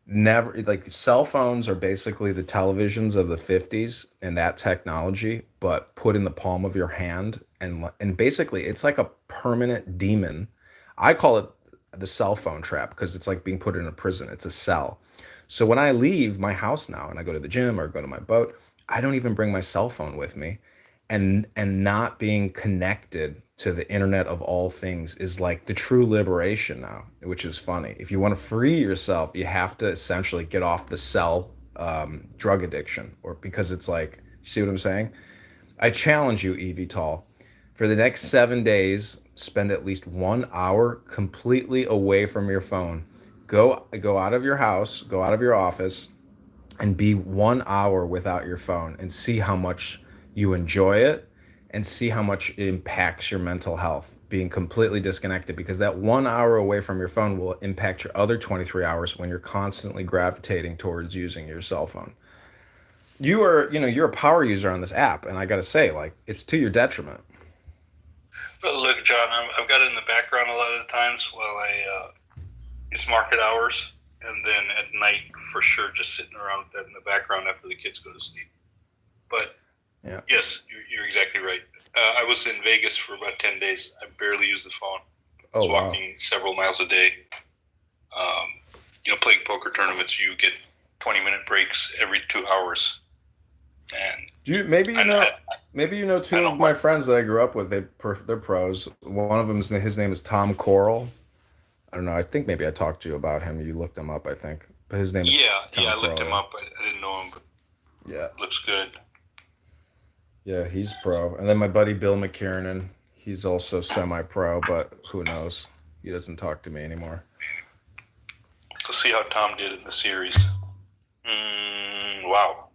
Never, like, cell phones are basically the televisions of the 50s and that technology, but put in the palm of your hand, and basically it's like a permanent demon. I call it the cell phone trap because it's like being put in a prison. It's a cell. So when I leave my house now and I go to the gym or go to my boat, I don't even bring my cell phone with me. And not being connected to the internet of all things is like the true liberation now, which is funny. If you want to free yourself, you have to essentially get off the cell drug addiction, or because it's like, see what I'm saying? I challenge you, Evie, for the next 7 days, spend at least 1 hour completely away from your phone. Go out of your house, go out of your office, and be 1 hour without your phone and see how much you enjoy it, and see how much it impacts your mental health being completely disconnected, because that 1 hour away from your phone will impact your other 23 hours when you're constantly gravitating towards using your cell phone. You're a power user on this app, and I got to say, like, it's to your detriment. But look, John, I've got it in the background a lot of the times while it's market hours, and then at night for sure, just sitting around with that in the background after the kids go to sleep. But Yeah. yes, you're exactly right. I was in Vegas for about 10 days. I barely used the phone. I Oh, was wow. walking several miles a day. Playing poker tournaments, you get 20-minute breaks every 2 hours. And Do you maybe you I, know I, maybe you know I two know of my friends that I grew up with. They're pros. One of them is his name is Tom Coral. I don't know. I think maybe I talked to you about him. You looked him up, I think. But his name is yeah, Tom I looked Coral. him Yeah. up. I didn't know him, but Yeah. looks good. Yeah, he's pro. And then my buddy Bill McKiernan, he's also semi-pro, but who knows? He doesn't talk to me anymore. Let's see how Tom did in the series. Wow.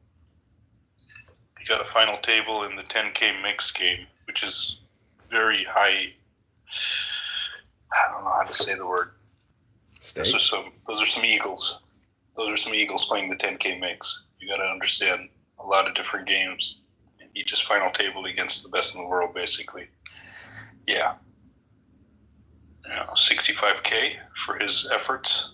He got a final table in the 10K mixed game, which is very high. I don't know how to say the word. Those are Stakes? some eagles. Those are some eagles playing the 10K mix. You got to understand a lot of different games. He just final tabled against the best in the world, basically. Yeah. 65K for his efforts.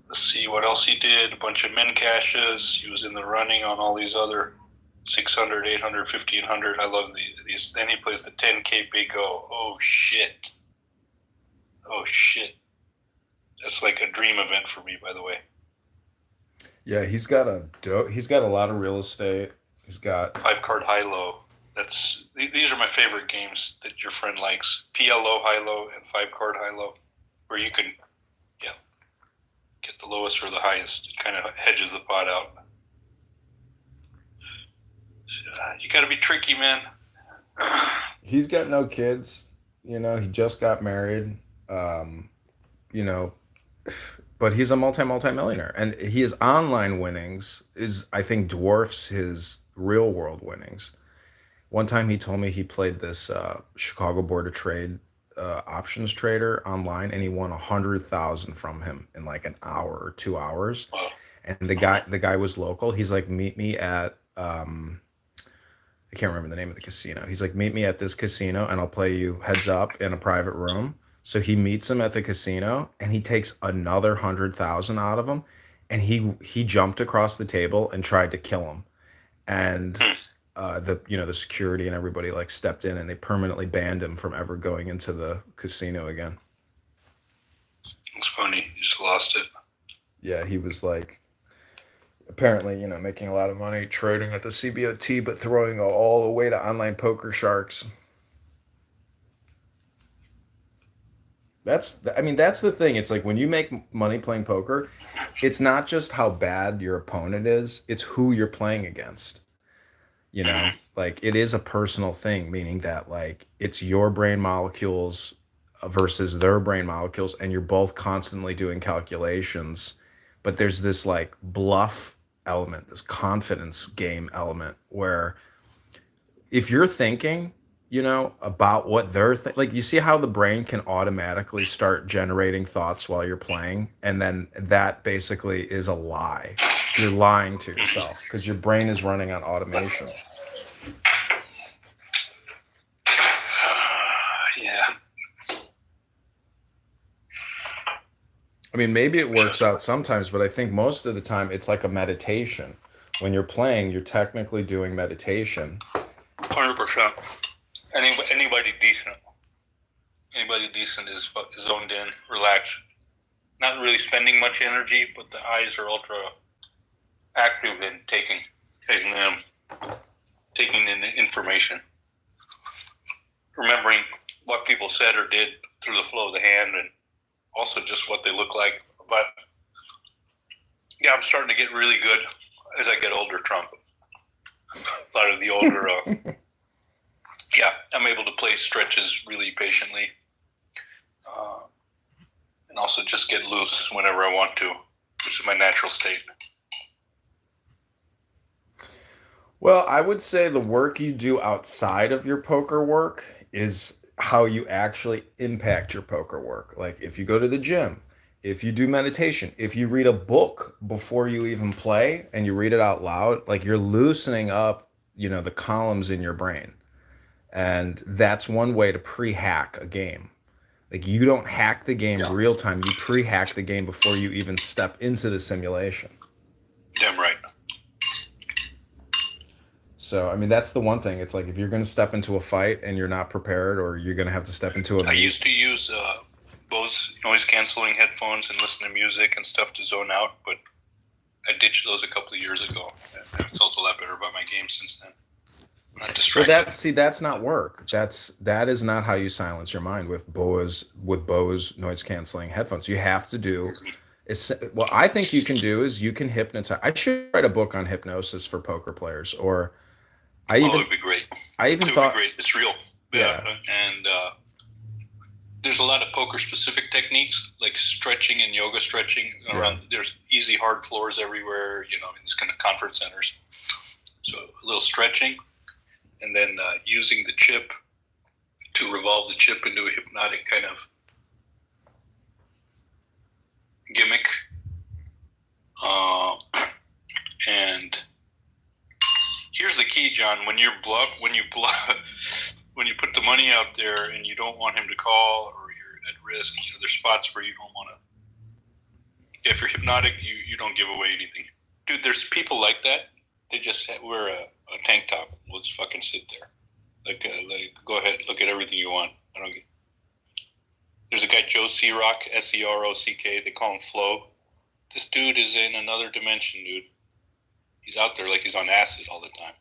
Let's see what else he did. A bunch of min caches. He was in the running on all these other 600, 800, 1500. I love these. Then he plays the 10K Big O. Oh, shit. Oh, shit. That's like a dream event for me, by the way. Yeah, he's got a lot of real estate. He's got 5 card high low. These are my favorite games that your friend likes. PLO high low and 5 card high low, where you can get the lowest or the highest. It kind of hedges the pot out. You got to be tricky, man. he's got no kids. He just got married. Um, you know, but he's a multi-millionaire, and his online winnings is, I think, dwarfs his real world winnings. One time he told me he played this Chicago Board of Trade options trader online, and he won 100,000 from him in like an hour or 2 hours. Well, And the guy was local. He's like, meet me at I can't remember the name of the casino. He's like, meet me at this casino, and I'll play you heads up in a private room. So he meets him at the casino, and he takes another 100,000 out of him, and he jumped across the table and tried to kill him. And the security and everybody like stepped in, and they permanently banned him from ever going into the casino again. it's funny. You just lost it. Yeah, he was like, apparently, making a lot of money trading at the CBOT, but throwing it all away to online poker sharks. That's the thing. It's like when you make money playing poker, it's not just how bad your opponent is, it's who you're playing against. Like, it is a personal thing, meaning that, like, it's your brain molecules versus their brain molecules, and you're both constantly doing calculations. But there's this like bluff element, this confidence game element, where if you're thinking, about what like, you see how the brain can automatically start generating thoughts while you're playing, and then that basically is a lie. You're lying to yourself because your brain is running on automation. Yeah. I mean, maybe it works Just out sometimes, but I think most of the time it's like a meditation. When you're playing, you're technically doing meditation. 100%. Anybody decent is zoned in, relaxed, not really spending much energy, but the eyes are ultra active in taking in the information, remembering what people said or did through the flow of the hand, and also just what they look like. But yeah, I'm starting to get really good as I get older, Trump. A lot of the older, yeah, I'm able to play stretches really patiently, and also just get loose whenever I want to, which is my natural state. Well, I would say the work you do outside of your poker work is how you actually impact your poker work. Like if you go to the gym, if you do meditation, if you read a book before you even play and you read it out loud, like you're loosening up, the columns in your brain. And that's one way to pre-hack a game. Like you don't hack the game Yeah, real time, you pre-hack the game before you even step into the simulation. damn right. So, I mean, that's the one thing. It's like if you're going to step into a fight and you're not prepared, or you're going to have to step into a I meet. used to use Bose noise canceling headphones and listen to music and stuff to zone out, but I ditched those a couple of years ago. I felt a lot better about my game since then. I'm not Well, distracted. that's not work. That is not how you silence your mind with Bose noise canceling headphones. You have to do is what I think you can do is you can hypnotize. I should write a book on hypnosis for poker players, or I Oh, even it'd be great. I It even would be thought, great. It's real. Yeah, yeah, and there's a lot of poker specific techniques like stretching and yoga stretching yeah. around. There's easy hard floors everywhere, in these kind of conference centers. So a little stretching, and then using the chip to revolve the chip into a hypnotic kind of gimmick. Uh, and here's the key, John. When you put the money out there and you don't want him to call or you're at risk, there's spots where you don't want to. If you're hypnotic, you don't give away anything. Dude, there's people like that. They just wear a tank top. We'll just fucking sit there. Like, go ahead, look at everything you want. I don't get. There's a guy, Joe Serock, Serock. They call him Flo. This dude is in another dimension, dude. He's out there like he's on acid all the time.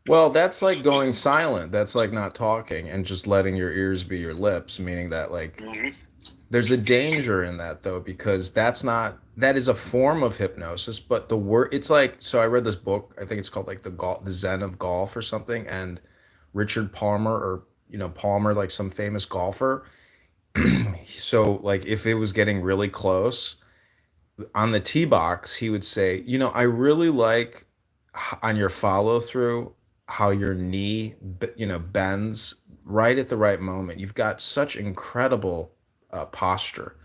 Well, that's like going silent. That's like not talking and just letting your ears be your lips, meaning that like Mm-hmm. there's a danger in that though, because that is a form of hypnosis, but the word it's like so I read this book, I think it's called like the Zen of Golf or something, and Richard Palmer or Palmer, like some famous golfer. So like if it was getting really close on the tee box, he would say, I really like on your follow through how your knee, bends right at the right moment. You've got such incredible posture.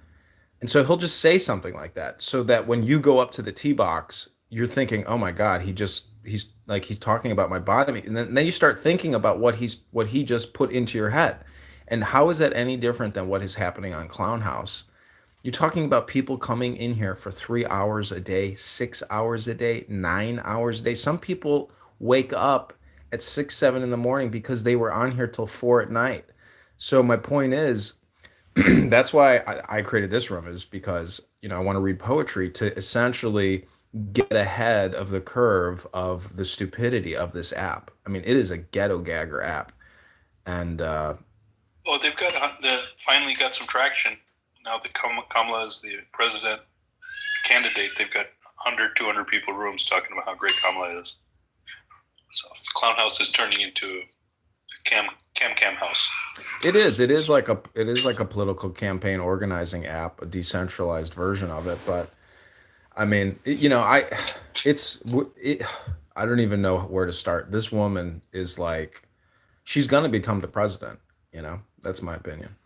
And so he'll just say something like that so that when you go up to the tee box, you're thinking, oh my God, he's talking about my body. And then you start thinking about what he just put into your head. And how is that any different than what is happening on Clown House? You're talking about people coming in here for 3 hours a day, 6 hours a day, 9 hours a day. Some people wake up at 6, 7 in the morning because they were on here till 4 at night. So my point is, that's why I created this room is because, I want to read poetry to essentially get ahead of the curve of the stupidity of this app. I mean, it is a ghetto gagger app. And Oh, they've got finally got some traction now that Kamala is the president candidate. They've got 100, 200 people rooms talking about how great Kamala is. So Clown House is turning into a cam house. it is like a political campaign organizing app, a decentralized version of it. But I mean, it's it, I don't even know where to start. This woman is like, she's gonna become the president. That's my opinion.